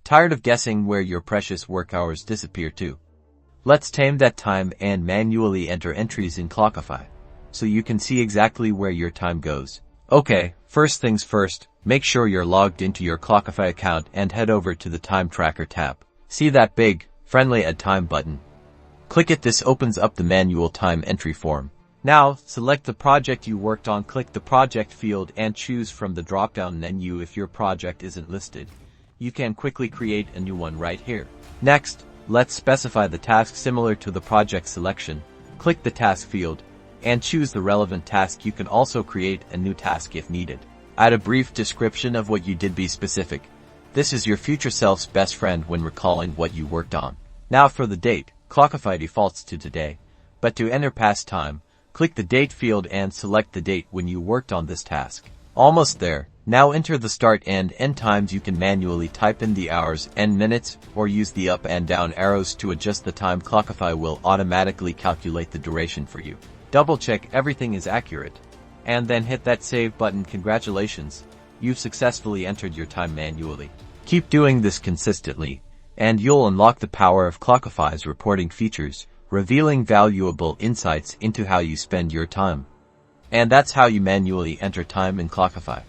Tired of guessing where your precious work hours disappear to? Let's tame that time and manually enter entries in Clockify, so you can see exactly where your time goes. Okay, first things first, make sure you're logged into your Clockify account and head over to the Time Tracker tab. See that big, friendly Add Time button? Click it. This opens up the manual time entry form. Now, select the project you worked on, click the project field and choose from the drop-down menu if your project isn't listed. You can quickly create a new one right here. Next, let's specify the task similar to the project selection. Click the task field and choose the relevant task. You can also create a new task if needed. Add a brief description of what you did. Be specific. This is your future self's best friend when recalling what you worked on. Now for the date, Clockify defaults to today, but to enter past time, click the date field and select the date when you worked on this task. Almost there. Now enter the start and end times. You can manually type in the hours and minutes or use the up and down arrows to adjust the time. Clockify will automatically calculate the duration for you. Double check everything is accurate, and then hit that save button. Congratulations, you've successfully entered your time manually. Keep doing this consistently, and you'll unlock the power of Clockify's reporting features, revealing valuable insights into how you spend your time. And that's how you manually enter time in Clockify.